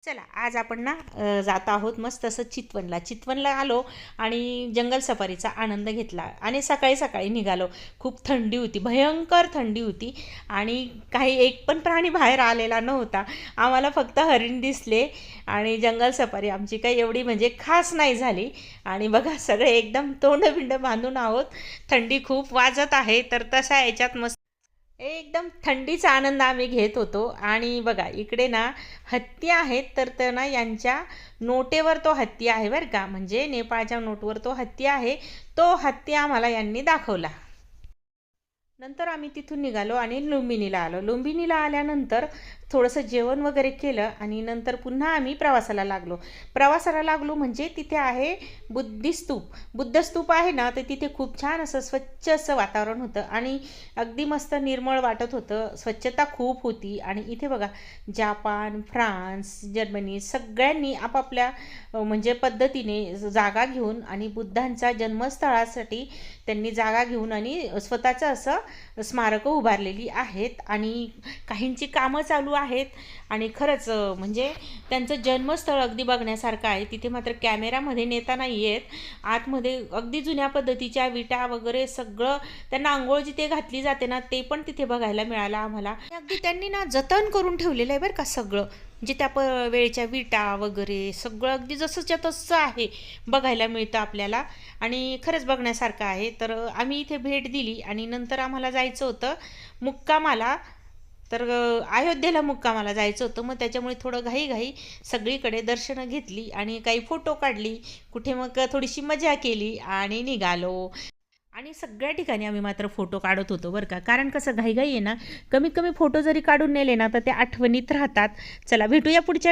चला आज आपण ना जात आहोत मस्त असं चितवणला आलो आणि जंगल सफारीचा आनंद घेतला आणि सकाळी सकाळी निघालो. खूप थंडी होती, भयंकर थंडी होती आणि काही एक पण प्राणी बाहेर आलेला नव्हता. आम्हाला फक्त हरिण दिसले आणि जंगल सफारी आमची काही एवढी म्हणजे खास नाही झाली. आणि बघा सगळे एकदम तोंडबिंड बांधून आहोत, थंडी खूप वाजत आहे. तर तसा याच्यात मस्त एकदम थंडीचा आनंद आम्ही घेत होतो. आणि बघा इकडे ना हत्ती आहेत, तर ते ना यांच्या नोटेवर तो हत्ती आहे बरं का, म्हणजे नेपाळच्या नोटवर तो हत्ती आहे. तो हत्ती आम्हाला यांनी दाखवला. नंतर आम्ही तिथून निघालो आणि लुंबिनीला आलो. लुंबिनीला आल्यानंतर थोडंसं जेवण वगैरे केलं आणि नंतर पुन्हा आम्ही प्रवासाला लागलो म्हणजे तिथे आहे बुद्धस्तूप आहे ना, तर तिथे खूप छान असं स्वच्छ असं वातावरण होतं आणि अगदी मस्त निर्मळ वाटत होतं. स्वच्छता खूप होती. आणि इथे बघा जापान, फ्रान्स, जर्मनी सगळ्यांनी आपापल्या म्हणजे पद्धतीने जागा घेऊन आणि बुद्धांच्या जन्मस्थळासाठी त्यांनी जागा घेऊन आणि स्वतःचं असं स्मारकं उभारलेली आहेत आणि काहींची कामं चालू आहेत. आणि खरंच म्हणजे त्यांचं जन्मस्थळ अगदी बघण्यासारखं आहे. तिथे मात्र कॅमेरामध्ये नेता नाही आहेत. आतमध्ये अगदी जुन्या पद्धतीच्या विटा वगैरे सगळं, त्यांना आंघोळ जिथे घातली जाते ना ते पण तिथे बघायला मिळालं आम्हाला. अगदी त्यांनी ना जतन करून ठेवलेलं आहे बरं का सगळं, म्हणजे त्या वेळच्या विटा वगैरे सगळं अगदी जसंच्या तसं आहे, बघायला मिळतं आपल्याला. आणि खरंच बघण्यासारखं आहे. तर आम्ही इथे भेट दिली आणि नंतर आम्हाला जायचं होतं मुक्कामाला. तर अयोध्येला मुक्कामाला जायचं होतं. मग त्याच्यामुळे थोडं घाई सगळीकडे दर्शनं घेतली आणि काही फोटो काढली, कुठे मग थोडीशी मजा केली आणि निघालो. आणि सगळ्या ठिकाणी आम्ही मात्र फोटो काढत होतो बरं का, कारण कसं घाई आहे ना, कमीत कमी फोटो जरी काढून नेले ना तर ते आठवणीत राहतात. चला भेटूया पुढच्या